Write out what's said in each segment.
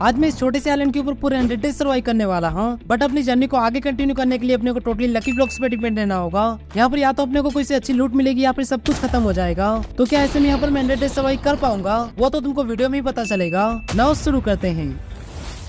आज मैं इस छोटे से आइलैंड के ऊपर पूरे 100 डेज सर्वाइव करने वाला हूँ। बट अपनी जर्नी को आगे कंटिन्यू करने के लिए अपने को टोटली लकी ब्लॉक्स पे डिपेंड रहना होगा। यहाँ पर या तो अपने को कोई से अच्छी लूट मिलेगी या फिर सब कुछ खत्म हो जाएगा। तो क्या ऐसे में यहाँ पर मैं 100 डेज सर्वाइव कर पाऊंगा, वो तो तुमको वीडियो में ही पता चलेगा। नाउ शुरू करते हैं।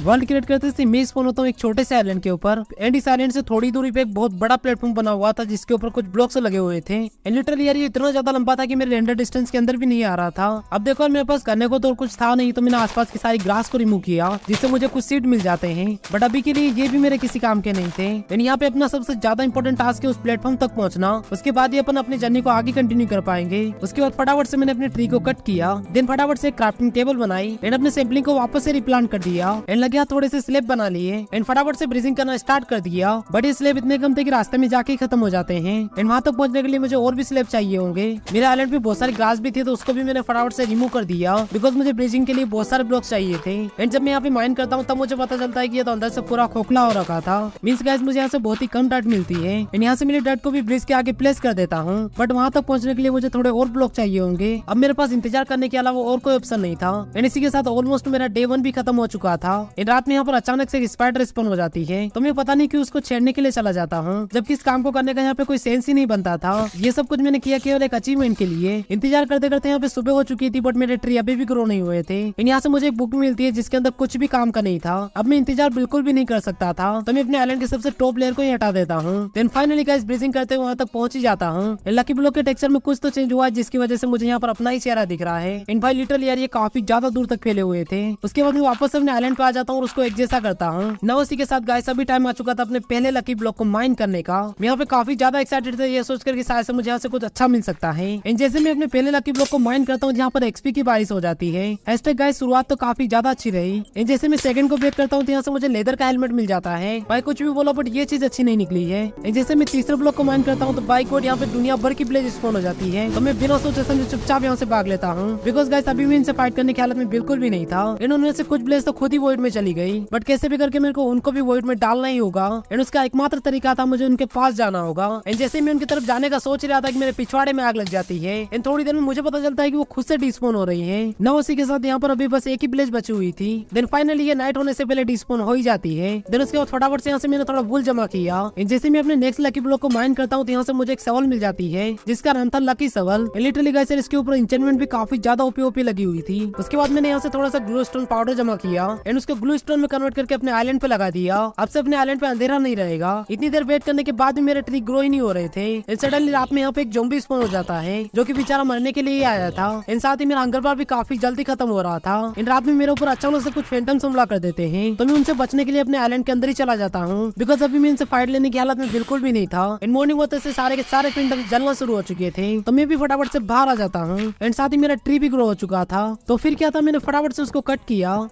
वर्ल्ड क्रिएट करते थे मैं स्पॉन होता हूँ एक छोटे से आइलैंड के ऊपर। एंड इस आइलैंड से थोड़ी दूरी पे एक बहुत बड़ा प्लेटफॉर्म बना हुआ था जिसके ऊपर कुछ ब्लॉक्स लगे हुए थे। एंड लिटरली यार ये इतना ज्यादा लंबा था कि मेरे रेंडर डिस्टेंस के अंदर भी नहीं आ रहा था। अब देखो मेरे पास करने को तो कुछ था नहीं, तो मैंने आसपास की सारी ग्रास को रिमूव किया जिससे मुझे कुछ सीड मिल जाते हैं। बट अभी के लिए ये भी मेरे किसी काम के नहीं थे। एंड यहाँ पे अपना सबसे ज्यादा इंपॉर्टेंट टास्क है उस प्लेटफॉर्म तक पहुंचना। उसके बाद ही अपन अपनी जर्नी को आगे कंटिन्यू कर पाएंगे। उसके बाद फटाफट से मैंने अपने ट्री को कट किया, देन फटाफट से क्राफ्टिंग टेबल बनाई एंड अपने सैंपलिंग को वापस से रिप्लांट कर दिया। एंड लगे थोड़े से स्लेब बना लिए एंड फटाफट से ब्रीजिंग करना स्टार्ट कर दिया। बट ये स्लेब इतने कम थे कि रास्ते में जाके खत्म हो जाते हैं। एंड वहां तक पहुंचने के लिए मुझे और भी स्लेब चाहिए होंगे। मेरे आइलैंड पे बहुत सारी ग्रास भी थी तो उसको भी मैंने फटाफट से रिमूव कर दिया बिकॉज मुझे ब्रीजिंग के लिए बहुत सारे ब्लॉक्स चाहिए थे। एंड जब मैं यहाँ पे माइन करता हूँ तब मुझे पता चलता है कि ये तो अंदर से पूरा खोखला हो रखा था। मींस गाइस मुझे यहाँ से बहुत ही कम डट मिलती है। एंड यहाँ से मेरे डट को भी ब्रिज के आगे प्लेस कर देता हूँ। बट वहां तक पहुंचने के लिए मुझे थोड़े और ब्लॉक चाहिए होंगे। अब मेरे पास इंतजार करने के अलावा और कोई ऑप्शन नहीं था। एंड इसी के साथ ऑलमोस्ट मेरा डे 1 भी खत्म हो चुका था। रात में यहाँ पर अचानक से स्पाइडर स्पॉन हो जाती है तो मैं पता नहीं क्यों उसको छेड़ने के लिए चला जाता हूँ, जबकि इस काम को करने का यहाँ पे कोई सेंस ही नहीं बनता था। ये सब कुछ मैंने किया केवल एक अचीवमेंट के लिए। इंतजार करते करते यहाँ पे सुबह हो चुकी थी बट मेरे ट्री अभी भी ग्रो नहीं हुए थे। यहाँ से मुझे एक बुक मिलती है जिसके अंदर कुछ भी काम का नहीं था। अब मैं इंतजार बिल्कुल भी नहीं कर सकता था तो मैं अपने आइलैंड के सबसे टॉप लेयर को ही हटा देता हूँ। देन फाइनली गाइस ब्रीजिंग करते हुए वहाँ तक पहुंच ही जाता हूँ। लकी ब्लॉक के टेक्सचर में कुछ तो चेंज हुआ है जिसकी वजह से मुझे यहाँ पर अपना ही चेहरा दिख रहा है। इन भाई लिटरली यार ये काफी ज्यादा दूर तक फैले हुए थे। उसके बाद मैं वापस अपने आइलैंड पे आ जाता हूँ और उसको एक जैसा करता हूँ। ना उसी के साथ गाइस अभी टाइम आ चुका था अपने पहले लकी ब्लॉक को माइन करने का। मैं यहाँ पे काफी ज्यादा एक्साइटेड था ये सोचकर कि शायद से मुझे यहाँ से कुछ अच्छा मिल सकता है। एंड जैसे मैं अपने पहले लकी ब्लॉक को माइन करता हूँ जहाँ पर एक्सपी की बारिश हो जाती है। हैशटैग गाइस शुरुआत तो काफी ज्यादा अच्छी रही। एंड जैसे मैं सेकंड को ब्रेक करता हूँ तो यहाँ से मुझे लेदर का हेलमेट मिल जाता है। भाई कुछ भी बोलो बट ये चीज अच्छी नहीं निकली है। एंड जैसे मैं तीसरे ब्लॉक को माइन करता हूँ तो बाइक कोड यहाँ पे दुनिया भर की ब्लेज स्पॉन हो जाती है। तो मैं बिना सोचे समझे चुपचाप यहाँ से भाग लेता हूँ बिकॉज गाइस अभी मैं इनसे फाइट करने की हालत में बिल्कुल भी नहीं था। इन्होंने से कुछ ब्लेज तो खुद ही वॉइड में चली गई बट कैसे भी करके मेरे को उनको भी वॉइड में डालना ही होगा। एंड उसका एकमात्र तरीका था मुझे उनके पास जाना होगा। एंड जैसे मैं उनकी तरफ जाने का सोच रहा था कि मेरे पिछवाड़े में आग लग जाती है। एंड थोड़ी देर में मुझे पता चलता है कि वो खुद से डिस्पोन हो रही है। ना उसी के साथ यहाँ पर अभी बस एक ही विलेज बची हुई थी। देन फाइनली ये नाइट होने से पहले डिस्पोन हो ही जाती है। देन उसके बाद फटाफट से यहाँ से मैंने थोड़ा वूल जमा किया। जैसे मैं अपने नेक्स्ट लकी ब्लॉक को माइन करता हूँ तो यहाँ से मुझे एक सवाल मिल जाती है जिसका नाम था लकी सवाल। लिटरली गाइस इसके ऊपर इंचेंटमेंट भी काफी ज्यादा ओपी लगी हुई थी। उसके बाद मैंने यहाँ से थोड़ा सा ग्लू स्टोन पाउडर जमा किया एंड उसको ग्लू स्टोन में कन्वर्ट करके अपने आइलैंड पे लगा दिया। अब से अपने आइलैंड पे अंधेरा नहीं रहेगा। इतनी देर वेट करने के बाद भी मेरे ट्री ग्रो ही नहीं हो रहे थे। सडनली रात में यहाँ पे एक ज़ॉम्बी स्पॉन हो जाता है जो कि बेचारा मरने के लिए ही आया था। इन साथ ही मेरा हंगर बार भी काफी जल्दी खत्म हो रहा था। इन रात में मेरे ऊपर अचानक से कुछ फैंटम्स हमला कर देते हैं तो मैं उनसे बचने के लिए अपने आइलैंड के अंदर ही चला जाता हूँ बिकॉज अभी मैं इनसे फाइट लेने की हालत में बिल्कुल भी नहीं था। इन मॉर्निंग होते से सारे के सारे फैंटम्स जलना शुरू हो चुके थे तो मैं भी फटाफट से बाहर आ जाता हूँ। एंड साथ ही मेरा ट्री भी ग्रो हो चुका था। तो फिर क्या था, मैंने फटाफट से उसको कट किया,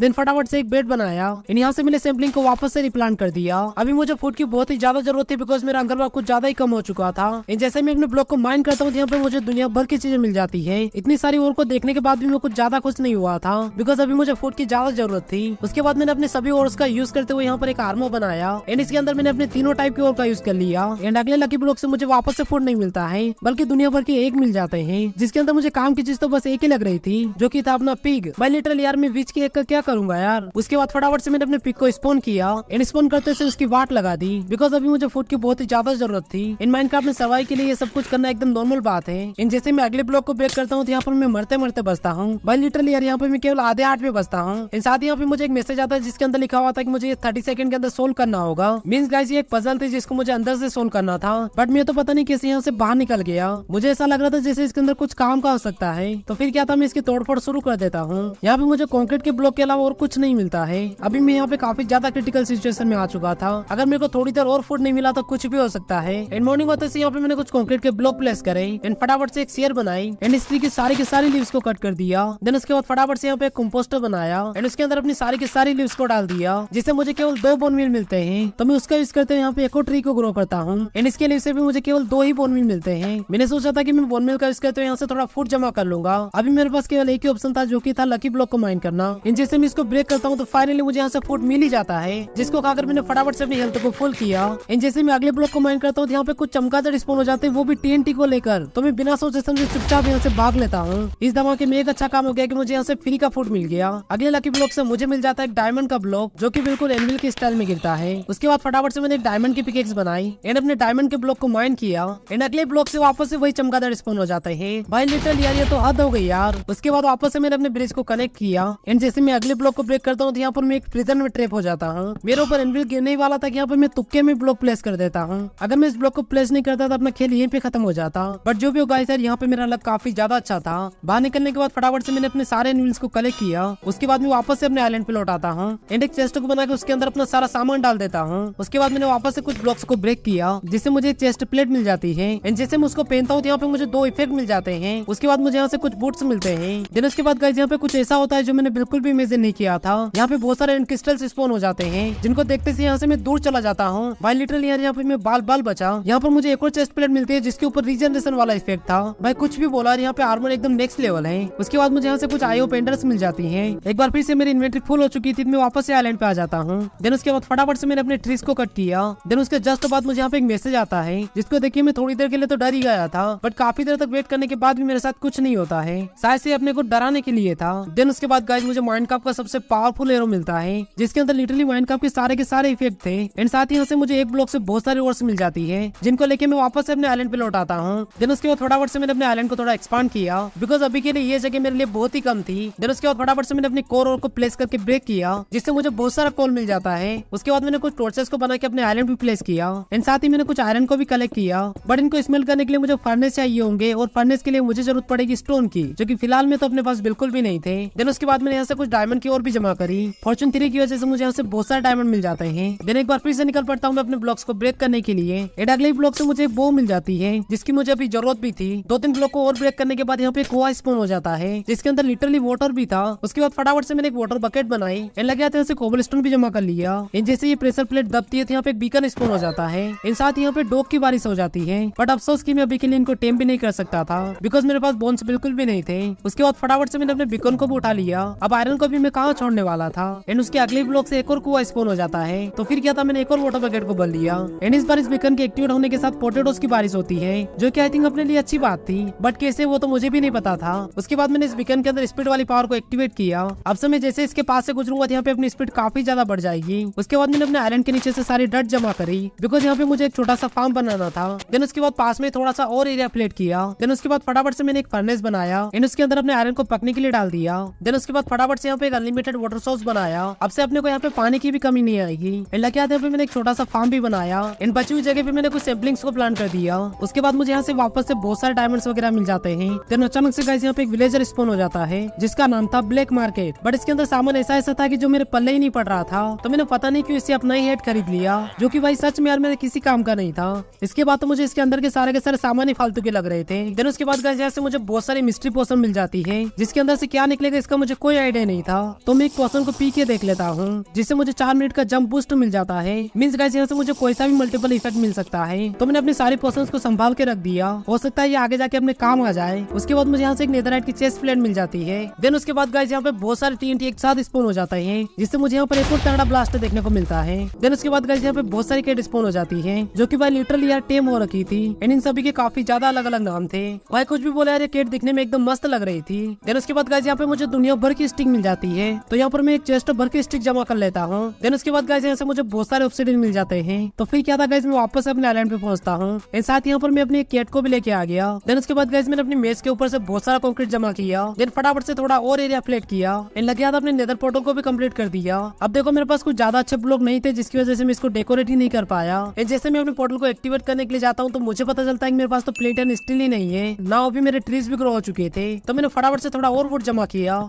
देन फटाफट से एक बेड बनाया। यहाँ से मैंने सैंपलिंग को वापस से रिप्लांट कर दिया। अभी मुझे फूड की बहुत ही ज्यादा जरूरत थी बिकॉज मेरा हंगर बार कुछ ज्यादा ही कम हो चुका था। जैसे मैं अपने ब्लॉक को माइन करता हूँ यहाँ पे मुझे दुनिया भर की चीजें मिल जाती है। इतनी सारी और को देखने के बाद भी मैं कुछ ज्यादा खुश नहीं हुआ था बिकॉज अभी मुझे फूड की ज्यादा जरूरत थी। उसके बाद मैंने अपने सभी ओर्स का यूज करते हुए यहाँ पर एक आर्मर बनाया एंड इसके अंदर मैंने अपने तीनों टाइप के ओर का यूज कर लिया। एंड अगले लकी ब्लॉक से मुझे वापस से फूड नहीं मिलता है बल्कि दुनिया भर के एक मिल जाते हैं जिसके अंदर मुझे काम की चीज तो बस एक ही लग रही थी जो की था अपना पिग। भाई लिटरली यार मैं विच की एक का क्या करूंगा यार। उसके बाद फटाफट से मैंने अपने पिक को स्पॉन किया एंड स्पॉन करते से उसकी वाट लगा दी बिकॉज अभी मुझे फूड की बहुत ही ज्यादा जरूरत थी। इन माइनक्राफ्ट में सर्वाइव के लिए ये सब कुछ करना एकदम नॉर्मल बात है। इन जैसे मैं अगले ब्लॉक को ब्रेक करता हूँ तो यहाँ पर मैं मरते मरते बचता हूँ। भाई लिटरली यार यहाँ पे मैं केवल आधे हार्ट में बचता हूँ। इन साथ ही यहाँ पे मुझे एक मैसेज आता है जिसके अंदर लिखा हुआ था कि मुझे 30 सेकंड के अंदर सोल्व करना होगा। मींस गाइस ये एक पजल थी जिसको मुझे अंदर से सोल्व करना था बट मैं तो पता नहीं कैसे यहाँ से बाहर निकल गया। मुझे ऐसा लग रहा था जैसे इसके अंदर कुछ काम का हो सकता है तो फिर क्या था, मैं इसकी तोड़फोड़ शुरू कर देता हूँ। यहाँ पे मुझे कॉन्क्रीट के ब्लॉक के अलावा और कुछ नहीं मिलता है। अभी मैं यहाँ पे काफी ज्यादा क्रिटिकल सिचुएशन में आ चुका था। अगर मेरे को थोड़ी देर और फूड नहीं मिला तो कुछ भी हो सकता है। एंड मॉर्निंग होते से यहाँ पे मैंने कुछ कंक्रीट के ब्लॉक प्लेस करे एंड फटाफट से एक शेयर बनाई एंड इस ट्री की सारी लीव्स को कट कर दिया। देन उसके बाद फटाफट से यहाँ पे एक कंपोस्टर बनाया एंड उसके अंदर अपनी सारी लीव्स को डाल दिया जिससे मुझे केवल 2 बोन मील मिलते हैं। तो मैं उसका यूज करते हुए यहाँ पे एक और ट्री को ग्रो करता हूँ एंड इसके लिए से भी मुझे केवल 2 ही बोन मील मिलते हैं। मैंने सोचा था कि मैं बोन मील का यूज करते हुए यहाँ से थोड़ा फूड जमा कर लूंगा। अभी मेरे पास केवल एक ही ऑप्शन था जो की था लकी ब्लॉक को माइन करना। इन जैसे मैं इसको ब्रेक करता हूँ तो फाइनली मुझे यहाँ से फूड मिल ही जाता है, जिसको खाकर मैंने फटाफट से अपनी हेल्थ को फुल किया। एंड जैसे मैं अगले ब्लॉक को माइन करता हूँ यहाँ पे कुछ चमगादड़ स्पॉन हो जाते हैं, वो भी TNT को लेकर। तो मैं बिना सोचे समझे चुपचाप यहाँ से भाग लेता हूँ। इस धमाके में एक अच्छा काम हो गया कि मुझे यहाँ से फ्री का फूड मिल गया। अगले लकी ब्लॉक से मुझे मिल जाता है एक डायमंड का ब्लॉक, जो कि बिल्कुल एनविल के स्टाइल में गिरता है। उसके बाद फटाफट से मैंने एक डायमंड की पिकेक्स बनाई एंड अपने डायमंड के ब्लॉक को माइन किया। एंड अगले ब्लॉक से वापस से वही चमगादड़ स्पॉन हो जाते हैं। भाई लिटरली यार ये तो हद हो गई यार। उसके बाद वापस से मैंने अपने ब्रिज को कनेक्ट किया एंड जैसे मैं अगले ब्लॉक को ब्रेक करता हूँ तो यहाँ पर मैं एक प्रिजन में ट्रैप हो जाता हूँ। मेरे ऊपर एनविल गिरने वाला था कि यहाँ पर मैं तुक्के में ब्लॉक प्लेस कर देता हूँ। अगर मैं इस ब्लॉक को प्लेस नहीं करता तो अपना खेल यहीं पे खत्म हो जाता। बट जो भी होगा यार यहाँ पे मेरा लक काफी ज्यादा अच्छा था। बाहर निकलने के बाद फटाफट से मैंने अपने सारे एनिमल्स को कलेक्ट किया। उसके बाद मैं वापस से अपने आइलैंड पे लौट आता हूँ एंड एक चेस्ट को बना के उसके अंदर अपना सारा सामान डाल देता हूँ। उसके बाद मैंने वापस से कुछ ब्लॉक्स को ब्रेक किया, जिससे मुझे एक चेस्ट प्लेट मिल जाती है। एंड जैसे मैं उसको पहनता हूँ यहाँ पे मुझे 2 इफेक्ट मिल जाते हैं। उसके बाद मुझे यहाँ से कुछ बूट्स मिलते हैं। देन उसके बाद गाइस यहाँ पे कुछ ऐसा होता है जो मैंने बिल्कुल भी इमेजिन नहीं किया था। यहाँ पे बहुत सारे क्रिस्टल्स स्पॉन हो जाते हैं, जिनको देखते से यहाँ से मैं दूर चला जाता हूँ। भाई लिटरली यार यहाँ पे मैं बाल बचा। यहाँ पर मुझे एक और चेस्ट प्लेट मिलती है जिसके ऊपर रीजनरेशन वाला इफेक्ट था। भाई कुछ भी बोला, यहाँ पे आर्मर एकदम नेक्स्ट लेवल है। उसके बाद मुझे यहाँ से कुछ आईओ पेंडर्स मिल जाती हैं। एक बार फिर से मेरी इन्वेंटरी फुल हो चुकी थी, मैं वापस से आइलैंड पे आ जाता हूँ। देन उसके बाद फटाफट से मैंने अपने ट्रीज को कट किया। देन उसके जस्ट बाद मुझे यहाँ पे एक मैसेज आता है, जिसको देखिए मैं थोड़ी देर के लिए तो डर ही गया था, बट काफी देर तक वेट करने के बाद भी मेरे साथ कुछ नहीं होता है। शायद से अपने को डराने के लिए था। देन उसके बाद गाइस मुझे माइनक्राफ्ट का सबसे पावरफुल एरो मिलता है, जिसके अंदर लिटरली माइनक्राफ्ट के सारे इफेक्ट थे। एंड साथ ही यहाँ से मुझे एक ब्लॉक से बहुत सारे ओर्स मिल जाती है, जिनको लेके मैं वापस से अपने आइलैंड पे लौट आता हूँ। देन उसके बाद फटाफट से मैंने अपने आइलैंड को थोड़ा एक्सपांड किया, बिकॉज अभी के लिए ये जगह मेरे लिए बहुत ही कम थी। देन उसके बाद फटाफट से मैंने अपनी कोर को प्लेस करके ब्रेक किया, जिससे मुझे बहुत सारा कोल मिल जाता है। उसके बाद मैंने कुछ टॉर्चेस को बना के अपने आइलैंड पे प्लेस किया एंड साथ ही मैंने कुछ आयरन को भी कलेक्ट किया। बट इनको स्मेल करने के लिए मुझे फर्नेस चाहिए होंगे और फर्नेस के लिए मुझे जरूरत पड़ेगी स्टोन की, जो कि फिलहाल में तो अपने पास बिल्कुल भी नहीं थे। देन उसके बाद मैंने यहाँ से कुछ डायमंड की और भी जमा करी। फॉर्चून 3 की वजह से मुझे यहाँ से बहुत सारे डायमंड मिल जाते हैं। देन एक बार फिर से निकल पड़ता हूँ मैं अपने ब्लॉक्स को ब्रेक करने के लिए। एंड अगले ब्लॉक से मुझे एक बो मिल जाती है, जिसकी मुझे अभी जरूरत भी थी। 2-3 ब्लॉक को और ब्रेक करने के बाद यहाँ पे कुआं स्पॉन हो जाता है, जिसके अंदर लिटरली वाटर भी था। उसके बाद फटाफट से मैंने एक वाटर बकेट बनाई एंड लगे यहाँ से कोबलस्टोन भी जमा कर लिया। एंड जैसे ये प्रेशर प्लेट दबती है तो यहाँ पे एक बीकन स्पॉन हो जाता है। इन साथ यहाँ पे डॉग की बारिश हो जाती है, बट अफसोस की मैं अभी के लिए इनको टेम भी नहीं कर सकता था, बिकॉज मेरे पास बोन्स बिल्कुल भी नहीं थे। उसके बाद फटाफट से मैंने अपने बीकन को भी उठा लिया। अब आयरन को भी मैं कहाँ छोड़ने वाला था। एंड उसके अगले ब्लॉक से एक और कुआं स्पॉन हो जाता है, तो फिर क्या था, मैंने एक और वाटर बकेट को भर लिया। एंड इस बार इस बीकन के एक्टिवेट होने के साथ पोटेटोस की बारिश होती है, जो कि आई थिंक अपने लिए अच्छी बात थी, बट कैसे वो तो मुझे भी नहीं पता था। उसके बाद मैंने इस बीकन के अंदर स्पीड वाली पावर को एक्टिवेट किया। अब से मैं जैसे इसके पास से गुजरूंगा यहाँ पे अपनी स्पीड काफी ज्यादा बढ़ जाएगी। उसके बाद मैंने अपने आयरन के नीचे से सारी डट जमा करी, बिकॉज यहाँ पे मुझे एक छोटा सा फार्म बनाना था। देन उसके बाद पास में थोड़ा सा और एरिया प्लेट किया। देन उसके बाद फटाफट से मैंने एक फर्नेस बनाया एंड उसके अंदर अपने आयरन को पकने के लिए डाल दिया। देन उसके बाद फटाफट से यहाँ पे एक अनलिमिटेड वाटर सोर्स बनाया। अब से अपने को यहाँ पे पानी की भी कमी नहीं आएगी। एंड लगे यहाँ पे मैंने एक छोटा सा फार्म भी बनाया एंड बची हुई जगह पे मैंने कुछ सैम्पलिंग्स को प्लांट कर दिया। उसके बाद मुझे यहाँ से वापस से बहुत सारे डायमंड्स वगैरह मिल जाते हैं। देन अचानक से गाइस यहाँ पे एक विलेजर स्पॉन हो जाता है, जिसका नाम था ब्लैक मार्केट। बट इसके अंदर सामान ऐसा था कि जो मेरे पल्ले ही नहीं पड़ रहा था, तो मैंने पता नहीं क्यों इससे अपना ही हेड खरीद लिया, जो कि भाई सच में यार मेरे किसी काम का नहीं था। इसके बाद तो मुझे इसके अंदर के सारे सामान ही फालतू के लग रहे थे। देन उसके बाद गाइस यहाँ से मुझे बहुत सारी मिस्ट्री पोशन मिल जाती है, जिसके अंदर से क्या निकलेगा इसका मुझे कोई आइडिया नहीं था। तो मैं एक पोशन को पी के देख लेता हूँ, जिससे मुझे 4 मिनट का जंप बूस्ट मिल जाता है। मींस गाइस यहाँ से मुझे कोई सा भी मल्टीपल इफेक्ट मिल सकता है। तो मैंने अपनी सारी पोशंस को संभाल के रख दिया, हो सकता है ये आगे जाके अपने काम आ जाए। उसके बाद मुझे यहाँ से एक नेदरराइट की चेस्ट प्लेट मिल जाती है। देन उसके बाद गाइस यहाँ पे बहुत सारे TNT एक साथ स्पॉन हो जाते हैं, जिससे मुझे यहाँ पर एक और तगड़ा ब्लास्टर देखने को मिलता है। देन उसके बाद गाइस यहाँ पे बहुत सारी कैट स्पॉन हो जाती है, जो कि भाई लिटरली यार टेम हो रखी थी। एंड इन सभी के काफी ज्यादा अलग अलग नाम थे। भाई कुछ भी बोला यार, ये कैट दिखने में एकदम मस्त लग रही थी। देन उसके बाद गाइस यहाँ पे मुझे दुनिया भर की स्टिक मिल जाती है, तो यहाँ पर मैं एक चेस्ट भर की स्टिक जमा कर लेता हूँ। देन उसके बाद गाइस यहाँ से मुझे बहुत सारे ऑब्सिडियन मिल जाते हैं। तो फिर क्या था गाइस, मैं वापस अपने आइलैंड पे पहुंचता हूँ। एंड साथ यहाँ पर मैं अपनी एक कैट को भी लेके आ गया। देन उसके बाद गाइस मैंने अपनी मेज के ऊपर से बहुत सारा कंक्रीट जमा किया। देन फटाफट से थोड़ा और एरिया फ्लैट किया एंड लगे हाथ अपने नेदर पोर्टल को भी कंप्लीट कर दिया। अब देखो मेरे पास कुछ ज्यादा अच्छे ब्लॉक नहीं थे, जिसकी वजह से मैं इसको डेकोरेट ही नहीं कर पाया। एंड जैसे मैं अपने पोर्टल को एक्टिवेट करने के लिए जाता हूँ, तो मुझे पता चलता है कि मेरे पास तो प्लेट एंड स्टील ही नहीं है ना, अभी मेरे ट्रीज भी ग्रो हो चुके थे। तो मैंने फटाफट से थोड़ा और वुड जमा किया।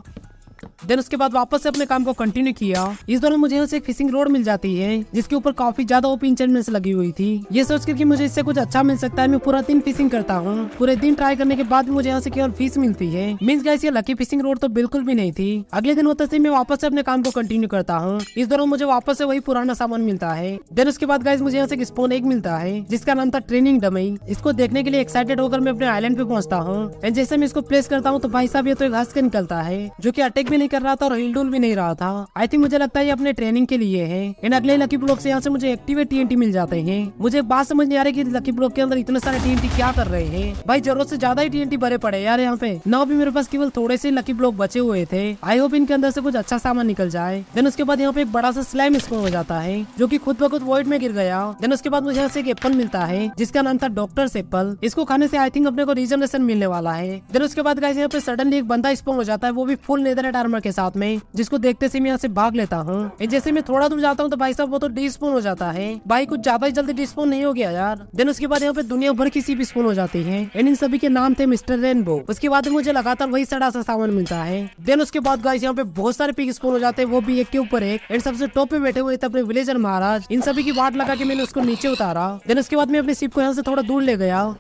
देन उसके बाद वापस से अपने काम को कंटिन्यू किया। इस दौरान मुझे यहाँ से एक फिशिंग रोड मिल जाती है, जिसके ऊपर काफी ज्यादा ओपी एन्चेंटमेंट्स लगी हुई थी। ये सोच कर कि मुझे इससे कुछ अच्छा मिल सकता है, मैं पूरा दिन फिशिंग करता हूँ। पूरे दिन ट्राई करने के बाद मुझे यहाँ से केवल फिश मिलती है। मींस गाइस ये लकी फिशिंग रोड तो बिल्कुल भी नहीं थी। अगले दिन होते से मैं वापस से अपने काम को कंटिन्यू करता हूँ। इस दौरान मुझे वापस से वही पुराना सामान मिलता है। देन उसके बाद गाइस मुझे यहाँ से एक स्पोन एग मिलता है, जिसका नाम था ट्रेनिंग डमी। इसको देखने के लिए एक्साइटेड होकर मैं अपने आइलैंड पे पहुंचता हूँ। एंड जैसे मैं इसको प्लेस करता हूँ, तो भाई साहब ये तो एक हंस के निकलता है, जो की अटैक भी नहीं कर रहा था और हिलडुल भी नहीं रहा था। आई थिंक मुझे लगता है ये अपने ट्रेनिंग के लिए है। इन अगले लकी ब्लॉक से यहाँ से मुझे एक्टिवेट TNT मिल जाते हैं। मुझे बात समझ नहीं आ रही कि लकी ब्लॉक के अंदर इतने सारे TNT क्या कर रहे हैं। भाई जरूरत से ज्यादा ही TNT भरे पड़े यार यहाँ पे। ना भी मेरे पास केवल थोड़े से लकी ब्लॉक बचे हुए थे। आई होप इनके अंदर से कुछ अच्छा सामान निकल जाए। देन उसके बाद यहाँ पे एक बड़ा सा स्लाइम स्पॉन हो जाता है जो कि खुद ब खुद वॉइड में गिर गया। देन उसके बाद मुझे यहाँ से एक एप्पल मिलता है जिसका नाम था डॉक्टर्स एप्पल। इसको खाने से आई थिंक अपने को रीजनरेशन मिलने वाला है। देन उसके बाद गाइस यहाँ पे सडनली एक बंदा स्पॉन हो जाता है, वो भी फुल नेदरराइट आर्मर के साथ में, जिसको देखते से मैं यहाँ से भाग लेता हूँ। जैसे मैं थोड़ा दूर जाता हूँ तो भाई साहब वो तो डिस्पॉन हो जाता है। भाई कुछ ज्यादा ही जल्दी डिस्पॉन नहीं हो गया यार। देन उसके बाद यहाँ पे दुनिया भर की सीप स्पॉन हो जाती है एंड इन सभी के नाम थे मिस्टर रेनबो। उसके बाद मुझे लगातार वही सड़ा सा सामान मिलता है। देन उसके बाद गाइस यहाँ पे बहुत सारे पिग स्पॉन हो जाते हैं, वो भी एक के ऊपर एक। एंड सबसे टॉप पे बैठे हुए थे अपने विलेजर महाराज। इन सभी की वाट लगा के मैंने उसको नीचे उतारा। देन उसके बाद मैं अपने शिप को यहाँ से थोड़ा दूर ले गया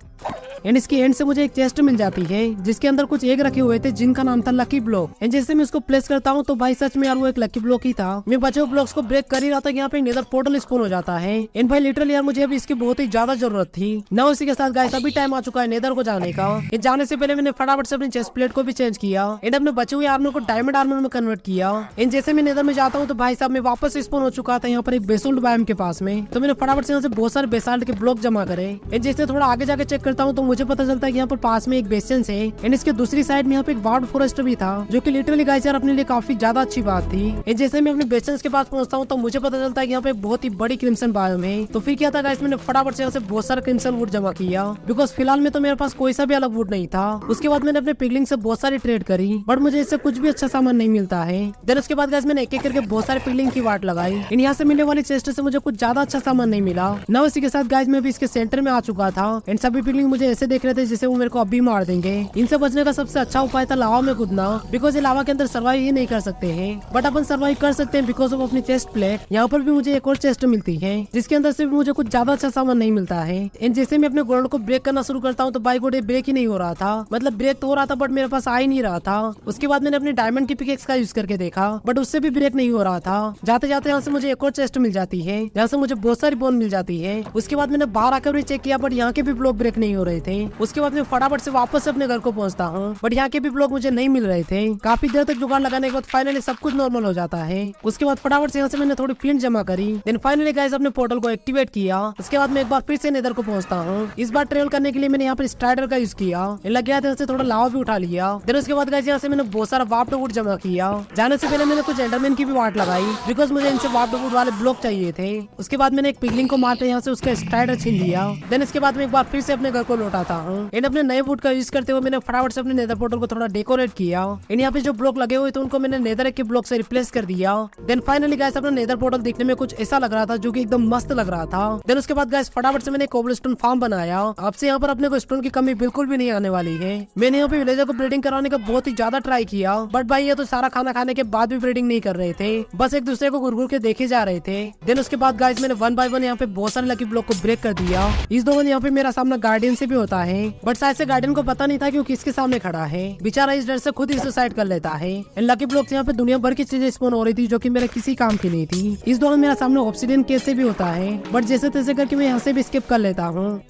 एंड इसकी एंड से मुझे एक चेस्ट मिल जाती है जिसके अंदर कुछ एग रखे हुए थे जिनका नाम था लकी ब्लॉक। एंड जैसे मैं उसको प्लेस करता हूँ तो भाई सच में यार वो एक लकी ब्लॉक ही था। मैं बचे हुए ब्लॉक्स को ब्रेक कर ही रहा था, यहाँ पे नेदर पोर्टल स्पॉन हो जाता है। एंड भाई लिटरली यार मुझे अभी इसकी बहुत ही ज्यादा जरूरत थी ना। उसी के साथ गाइस अभी टाइम आ चुका है नेदर को जाने का। ये जाने से पहले मैंने फटाफट से अपनी चेस्ट प्लेट को भी चेंज किया एंड अपने बचे हुए आर्मर को डायमंड आर्मर में कन्वर्ट किया। एंड जैसे मैं नेदर में जाता हूँ तो भाई साहब मैं वापस स्पॉन हो चुका था यहाँ पर एक बेसल्ट बायोम के पास में। तो मैंने फटाफट से यहाँ से बहुत सारे बेसाल्ट के ब्लॉक जमा करे। एंड जैसे थोड़ा आगे जाके चेक करता हूँ तो मुझे पता चलता है पर पास में एक बेसिन है एंड इसके दूसरी साइड में यहाँ पे एक वार्ड फॉरेस्ट भी था जो कि लिटरली गाइस यार अपने लिए काफी ज्यादा अच्छी बात थी। एंड जैसे मैं अपने बेसिन के पास पहुंचता हूँ तो मुझे पता चलता है कि यहाँ पे बहुत ही बड़ी क्रिम्सन बायोम है। तो फिर क्या था गाइस, मैंने फटाफट से यहाँ से बहुत सारा क्रिम्सन वुड जमा किया बिकॉज फिलहाल में तो मेरे पास कोई सा भी अलग वुड नहीं था। उसके बाद मैंने अपने पिगलिंग से बहुत सारी ट्रेड करी बट मुझे इससे कुछ भी अच्छा सामान नहीं मिलता है। देन उसके बाद गाइस मैंने एक एक करके बहुत सारे पिगलिंग की वाट लगाई। इन यहाँ से मिलने वाली चेस्ट से मुझे कुछ ज्यादा अच्छा सामान नहीं मिला ना। उसी के साथ गाइस मैं भी इसके सेंटर में आ चुका था एंड सभी पिगलिंग मुझे ऐसे देख रहे थे जैसे वो मेरे को अभी मार देंगे। इनसे बचने का सबसे अच्छा उपाय था लावा में कूदना बिकॉज ये लावा के अंदर सर्वाइव ही नहीं कर सकते हैं बट अपन सर्वाइव कर सकते हैं बिकॉज ऑफ अपनी चेस्ट प्लेट। यहाँ पर भी मुझे एक और चेस्ट मिलती है जिसके अंदर से भी मुझे कुछ ज्यादा अच्छा सामान नहीं मिलता है। एंड जैसे मैं अपने गोल्ड को ब्रेक करना शुरू करता हूँ तो बाई गोल्ड ब्रेक ही नहीं हो रहा था, मतलब ब्रेक तो हो रहा था बट मेरे पास आ ही नहीं रहा था। उसके बाद मैंने अपने डायमंड की पिकेक्स का यूज करके देखा बट उससे भी ब्रेक नहीं हो रहा था। जाते जाते यहाँ से मुझे एक और चेस्ट मिल जाती है जहाँ से मुझे बहुत सारी बोन मिल जाती है। उसके बाद मैंने बाहर आकर भी चेक किया बट यहाँ के भी ब्लॉक ब्रेक नहीं हो रहे थे। उसके बाद मैं फटाफट से वापस अपने घर को पहुंचता हूँ बट यहाँ के भी ब्लॉक मुझे नहीं मिल रहे थे। काफी देर तक जुगाड़ लगाने के बाद फाइनली सब कुछ नॉर्मल हो जाता है। उसके बाद फटाफट से यहाँ से मैंने थोड़ी फ्लिंट जमा करी। देन फाइनली गाइस अपने पोर्टल को एक्टिवेट किया। उसके बाद मैं एक बार फिर से नेदर को पहुंचता हूँ। इस बार ट्रेवल करने के लिए मैंने यहाँ पर स्ट्राइडर का यूज किया। लग गया था थोड़ा लावा भी उठा लिया। देन उसके बाद गाइस यहाँ से मैंने बहुत सारा वार्प वुड जमा किया। जाने से पहले मैंने कुछ एंडरमैन की भी वाट लगाई बिकॉज मुझे इनसे वार्प वुड वाले ब्लॉक चाहिए थे। उसके बाद मैंने एक पिगलिंग को मारते यहाँ से उसका स्ट्राइडर छीन लिया। देन इसके बाद मैं एक बार फिर से अपने घर को लौटाता हूँ। इन अपने नए वुड का यूज करते हुए मैंने फटाफट से अपने नेदर पोर्टल को थोड़ा डेकोरेट किया। इन यहाँ पे जो ब्लॉक लगे हुए थे उनको मैंने नेदर के ब्लॉक से रिप्लेस कर दिया। देन फाइनली गाइस अपना नेदर पोर्टल दिखने में कुछ ऐसा लग रहा था जो कि एकदम मस्त लग रहा था। देन उसके बाद गाइस फटाफट से मैंने कोबलस्टोन फार्म बनाया। अब से यहाँ पर अपने को स्टोन की कमी बिल्कुल भी नहीं आने वाली है। मैंने यहाँ पे विलेजर को ब्रीडिंग कराने का बहुत ही ज्यादा ट्राई किया बट भाई ये तो सारा खाना खाने के बाद भी ब्रीडिंग नहीं कर रहे थे, बस एक दूसरे को घुर के देखे जा रहे थे। देन उसके बाद गाइस मैंने 1 बाय 1 यहाँ पे बहुत सारे लकी ब्लॉक को ब्रेक कर दिया। इस दौरान यहाँ पे मेरा सामना गार्डियन से भी होता है बट शायद से गार्डियन को पता नहीं था कि वो किसके सामने खड़ा है। बेचारा इस डर से खुद ही सुसाइड कर लेता है। लकी ब्लॉक यहाँ पे दुनिया भर की चीजें स्पॉन हो रही थी जो कि मेरे किसी काम की नहीं थी। इस दौरान मेरा सामने ऑब्सिडियन केस से भी होता है बट जैसे तैसे करके मैं यहाँ से भी स्किप कर लेता हूँ।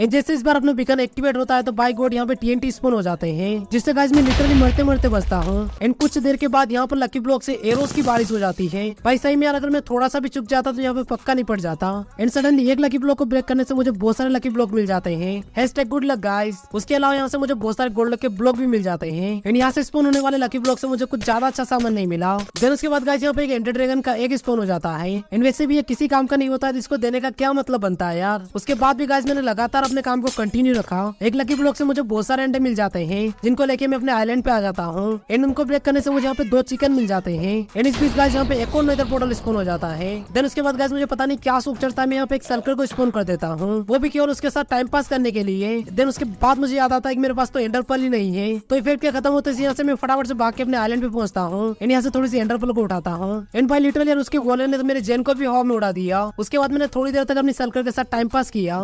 जैसे इस बार अपना बीकन एक्टिवेट होता है तो बाय गॉड यहाँ पे TNT स्पॉन हो जाते हैं जिससे गाइस मैं लिटरली मरते मरते बचता हूँ। एंड कुछ देर के बाद यहाँ पर लकी ब्लॉक से एरोस की बारिश हो जाती है। भाई सही में यार अगर मैं थोड़ा सा भी चुक जाता तो यहाँ पे पक्का नहीं पड़ जाता। एंड सडनली एक लकी ब्लॉक को ब्रेक करने से मुझे बहुत सारे लकी ब्लॉक मिल जाते हैं। #Good luck guys. उसके अलावा यहाँ से मुझे बहुत सारे गोल्ड के ब्लॉक भी मिल जाते हैं। एंड यहाँ से स्पॉन होने वाले लकी ब्लॉक से मुझे कुछ ज्यादा अच्छा सामान नहीं मिला। देन उसके बाद गाइस यहाँ पे एक एंडर ड्रैगन का एग स्पॉन हो जाता है। एंड वैसे भी ये किसी काम का नहीं होता है, इसको देने का क्या मतलब बनता है यार। उसके बाद भी गाइस मैंने लगातार अपने काम को कंटिन्यू रखा। एक लकी ब्लॉक से मुझे बहुत सारे अंडे मिल जाते हैं जिनको लेके मैं अपने आइलैंड पे आ जाता हूँ। एंड उनको ब्रेक करने से मुझे यहाँ पे 2 चिकन मिल जाते हैं। एंड इस बीच गाइस यहाँ पे एक और नेदर पोर्टल स्पॉन हो जाता है। देन उसके बाद गाइस मुझे पता नहीं क्या सूख चढ़ता है, मैं यहाँ पे एक सर्कल को स्पॉन कर देता हूँ, वो भी केवल उसके साथ टाइम पास करने के लिए। देन उसके बाद मुझे याद आता है कि मेरे पास तो एंडर पर्ल ही नहीं है। तो इफेक्ट के खत्म होते यहाँ से मैं फटाफट से भाग के अपने आइलैंड पे पहुंचता हूँ। एंड यहाँ से थोड़ी सी एंडर पर्ल को उठाता हूँ। एंड भाई लिटरली उसके गोले ने तो मेरे जेन को भी हवा में उड़ा दिया। उसके बाद मैंने थोड़ी देर तक अपनी सर्कल के साथ टाइम पास किया।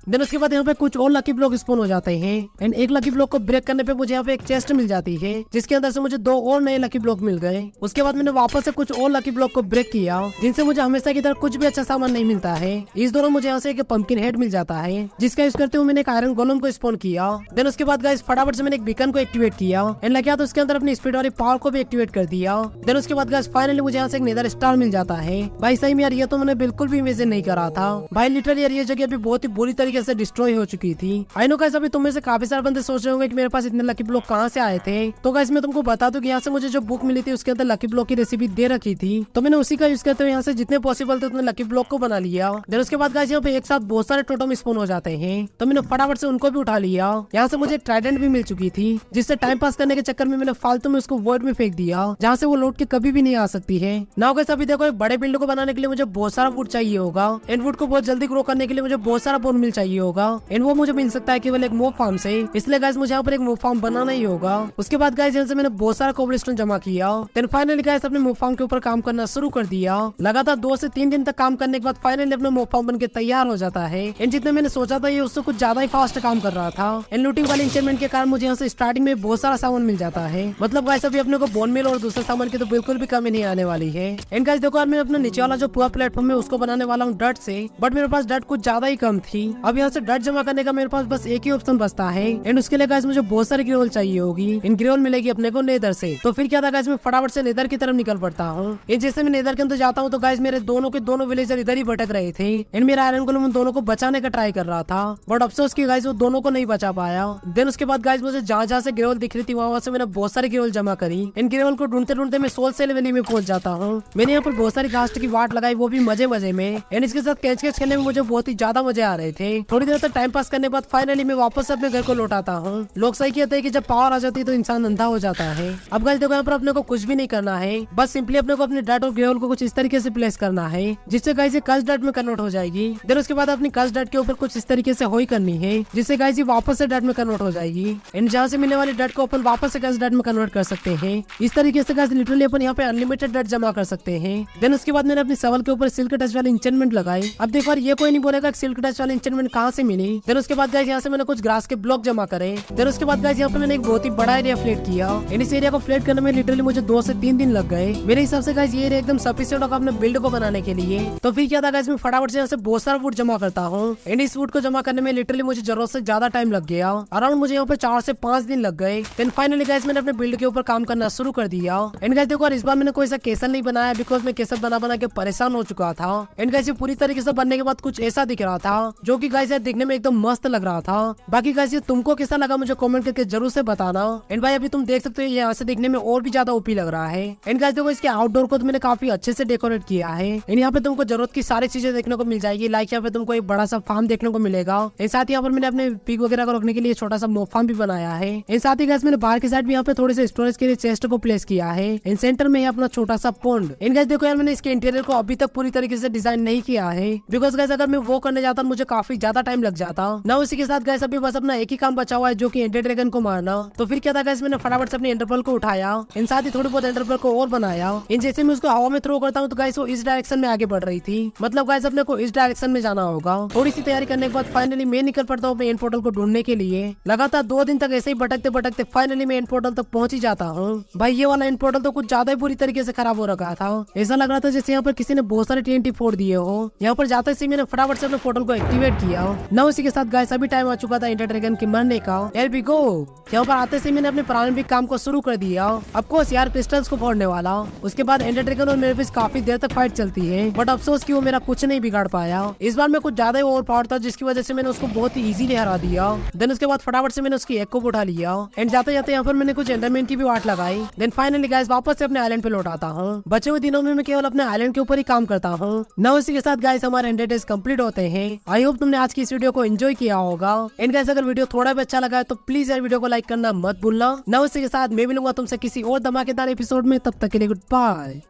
देन उसके बाद यहाँ पे कुछ और लकी ब्लॉक स्पॉन हो जाते हैं एंड एक लकी ब्लॉक को ब्रेक करने पे मुझे यहाँ पे एक चेस्ट मिल जाती है जिसके अंदर से मुझे 2 और नए लकी ब्लॉक मिल गए। उसके बाद मैंने वापस से कुछ और लकी ब्लॉक को ब्रेक किया जिनसे मुझे हमेशा की तरह कुछ भी अच्छा सामान नहीं मिलता है। इस दौरान मुझे यहाँ से एक पंपकिन हेड मिल जाता है जिसका यूज करते हुए मैंने एक आयरन गोलम को स्पॉन किया। देन उसके बाद गाइस फटाफट से मैंने एक बीकन को एक्टिवेट किया एंड लगा तो उसके अंदर अपनी स्पीड और पावर को भी एक्टिवेट कर दिया। देन उसके बाद गाइस फाइनली मुझे यहाँ से एक नेदर स्टार मिल जाता है। भाई सही में यार ये तो मैंने बिल्कुल भी इमेजिन नहीं करा था भाई। लिटरली यार ये जगह अभी बहुत ही बुरी तरीके से डिस्ट्रॉय हो चुकी थी। आई नो गाइस अभी तुम में से काफी सारे बंदे सोच रहे होंगे कि मेरे पास इतने लकी ब्लॉक कहाँ से आए थे। तो गाइस मैं तुमको बता दूं कि यहाँ से मुझे जो बुक मिली थी उसके अंदर लकी ब्लॉक की रेसिपी दे रखी थी तो मैंने उसी का यूज करते हुए यहाँ से जितने पॉसिबल थे उतने लकी ब्लॉक को बना लिया। देन उसके बाद गाइस यहाँ पे एक साथ बहुत सारे टोटम स्पॉन हो जाते हैं तो मैंने फटाफट से उनको भी उठा लिया। यहाँ से मुझे एक ट्राइडेंट भी मिल चुकी थी जिससे टाइम पास करने के चक्कर में मैंने फालतू में उसको वॉइड में फेंक दिया जहाँ से वो लौट के कभी भी नहीं आ सकती है। ना गाइस अभी देखो एक बड़े बिल्ड को बनाने के लिए मुझे बहुत सारा वुड चाहिए होगा एंड वुड को बहुत जल्दी ग्रो करने के लिए मुझे बहुत सारा बोन मिल चाहिए होगा एंड वो मुझे मिल सकता है केवल एक मोब फार्म से। इसलिए गाइस मुझे यहाँ पर एक मोब फार्म बनाना ही होगा। उसके बाद गाइस यहाँ से मैंने बहुत सारा कोबलस्टोन जमा किया। देन फाइनली गाइस अपने मोब फार्म के ऊपर काम करना शुरू कर दिया। लगातार 2 से 3 दिन तक काम करने के बाद फाइनली अपना मोब फार्म बनके तैयार हो जाता है एंड जितने मैंने सोचा था ये उससे कुछ ज्यादा ही फास्ट काम कर रहा था एंड लूटिंग वाले इंचेंटमेंट के कारण मुझे यहाँ से स्टार्टिंग में बहुत सारा सामान मिल जाता है। मतलब गाइस अभी अपने को बोन मिल और दूसरे सामान की तो बिल्कुल भी कमी नहीं आने वाली है। एंड गाइस देखो मैं अपना नीचे वाला जो पूरा प्लेटफॉर्म है उसको बनाने वाला हूँ डट से, बट मेरे पास डट कुछ ज्यादा ही कम थी। अब यहाँ से डट जमा करने का मेरे पास बस एक ही ऑप्शन बचता है एंड उसके लिए गाइस मुझे बहुत सारी ग्रेवल चाहिए होगी। इन ग्रेवल मिलेगी अपने को नेदर से। तो फिर क्या था गाइस मैं फटाफट से नेदर की तरफ निकल पड़ता हूँ। जैसे मैं नेदर के अंदर जाता हूँ तो गाइस मेरे दोनों के दोनों विलेजर इधर ही भटक रहे थे एंड मेरा आयरन गोलम उन दोनों को बचाने का ट्राई कर रहा था बट अफसोस की गाइस वो दोनों को नहीं बचा पाया। देन उसके बाद गाइस मुझे जहाँ से ग्रेवल दिख रही थी वहाँ से मैंने बहुत सारी ग्रेवल जमा करी। इन ग्रेवल को ढूंढते ढूंढते मैं 16 लेवल में पहुंच जाता हूँ। मैंने यहाँ पर बहुत सारी घास की वाट लगाई वो भी मजे मजे में एंड इसके साथ कैच कैच खेलने में मुझे बहुत ही ज्यादा मजे आ रहे थे। थोड़ी देर तक टाइम पास करने के बाद फाइनली मैं वापस अपने घर को लौटाता हूँ। लोग सही कहते हैं कि जब पावर आ जाती है तो इंसान अंधा हो जाता है। अब गाइस देखो यहाँ पर अपने को कुछ भी नहीं करना है, बस सिंपली अपने को अपने डट और ग्रेवल को कुछ इस तरीके से प्लेस करना है जिससे गाइस ये कस डट में कन्वर्ट हो जाएगी। देन उसके बाद अपनी कस डट के ऊपर कुछ इस तरीके से होई करनी है जिससे गाइस ये वापस से डट में कन्वर्ट हो जाएगी एंड जहाँ से मिलने वाली डट को अपन वापस से कस डट में कन्वर्ट कर सकते हैं। इस तरीके से गाइस लिटरली अपन यहाँ पे अनलिमिटेड डट जमा कर सकते हैं। देन उसके बाद मैंने अपनी सवल के ऊपर सिल्क टच वाली इंचेंटमेंट लगाई। अब देखो यार ये कोई नहीं बोलेगा सिल्क टच वाली इंचेंटमेंट कहाँ से मिली। देन उसके बाद गाइस यहाँ से मैंने कुछ ग्रास के ब्लॉक जमा करे। देन उसके बाद गाइस यहाँ पे मैंने एक बहुत ही बड़ा एरिया फ्लेट किया एंड इस एरिया को फ्लेट करने में लिटरली मुझे 2 से 3 दिन लग गए। मेरे हिसाब से गाइस ये एरिया एकदम सफिशिएंट होगा अपने बिल्ड को बनाने के लिए। तो फिर क्या था गाइस मैं फटाफट से यहाँ से बहुत सारा वुड जमा करता हूँ एंड इस वुड को जमा करने में लिटरली मुझे जरूरत से ज्यादा टाइम लग गया। अराउंड मुझे यहाँ पे 4 से 5 दिन लग गए। देन फाइनली गाइस मैंने अपने बिल्ड के ऊपर काम करना शुरू कर दिया एंड गाइस देखो इस बार मैंने कोई ऐसा केसल नहीं बनाया बिकॉज मैं केसल बना बना के परेशान हो चुका था एंड गाइस ये पूरी तरीके से बनने के बाद कुछ ऐसा दिख रहा था जो कि गाइस यार दिखने में एकदम मस्त लग रहा था। बाकी गाइस ये तुमको कैसा लगा मुझे कमेंट करके जरूर से बताना। एंड भाई अभी तुम देख सकते हो यहाँ से दिखने में और भी ज्यादा ओपी लग रहा है। एंड गाइस देखो इसके आउटडोर को तो मैंने काफी अच्छे से डेकोरेट किया है एंड यहाँ पे तुमको जरूरत की सारी चीजें देखने को मिल जाएगी। लाइक यहाँ पे तुमको एक बड़ा सा फार्म देखने को मिलेगा एंड साथ ही यहाँ पर मैंने अपने पिग वगैरह को रखने के लिए छोटा सा मोब फार्म भी बनाया है एंड साथ ही गाइस मैंने बाहर की साइड भी यहाँ पे थोड़े से स्टोरेज के लिए चेस्ट को प्लेस किया है एंड सेंटर में अपना छोटा सा पोंड। एंड गाइस देखो यार मैंने इसके इंटीरियर को अभी तक पूरी तरीके से डिजाइन नहीं किया है बिकॉज गाइस अगर मैं वो करने जाता मुझे काफी ज्यादा टाइम लग जाता ना। उसी के साथ गाइस अभी बस अपना एक ही काम बचा हुआ है जो कि एंडर ड्रैगन को मारना। तो फिर क्या था गाइस मैंने फटाफट से अपने एंडरपर्ल को उठाया इन साथ ही थोड़ी बहुत एंडरपर्ल को और बनाया। इन जैसे मैं उसको हवा में थ्रो करता हूँ तो गाइस वो इस डायरेक्शन में आगे बढ़ रही थी। मतलब गाइस अपने को इस डायरेक्शन में जाना होगा। थोड़ी सी तैयारी करने के बाद फाइनली मैं निकल पड़ता हूँ अपने एंड पोर्टल को ढूंढने के लिए। लगातार 2 दिन तक ऐसे ही भटकते भटकते फाइनली मैं एंड पोर्टल तक पहुंच ही जाता हूँ। भाई ये वाला एंड पोर्टल तो कुछ ज्यादा ही बुरी तरीके से खराब हो रखा था। ऐसा लग रहा था जैसे यहाँ पर किसी ने बहुत सारे TNT फोड़ दिए हो। यहाँ पर जाते से मैंने फटाफट से अपने पोर्टल को एक्टिवेट किया ना। उसी के साथ गाइस अभी टाइम आ चुका था एंडर ड्रैगन के मरने का। यार भी गो यहाँ पर आते से मैंने अपने प्रारंभिक काम को शुरू कर दिया। अब कोर्स यार क्रिस्टल्स को फोड़ने वाला। उसके बाद एंडर ड्रैगन और मेरे बीच काफी देर तक फाइट चलती है बट अफसोस कि वो मेरा कुछ नहीं बिगाड़ पाया। इस बार मैं कुछ ज्यादा ही ओवर पावर था जिसकी वजह से मैंने उसको बहुत ही इजीली हरा दिया। देन उसके बाद फटाफट से मैंने उसकी एक को उठा लिया एंड जाते जाते यहाँ पर मैंने कुछ एंडरमैन की भी वाट लगाई। देन फाइनली गाइस वापस से अपने आइलैंड पे लौट आता हूँ। बचे हुए दिनों में मैं केवल अपने आइलैंड के ऊपर ही काम करता हूँ ना। उसी के साथ गाइस हमारे 100 डेज कंप्लीट होते हैं। आई होप तुमने आज की इस वीडियो को एंजॉय किया होगा एंड गाइस अगर वीडियो थोड़ा भी अच्छा लगा है तो प्लीज यार वीडियो को लाइक करना मत भूलना ना। उसी के साथ मैं मिलूंगा तुमसे किसी और धमाकेदार एपिसोड में, तब तक के लिए गुड बाय।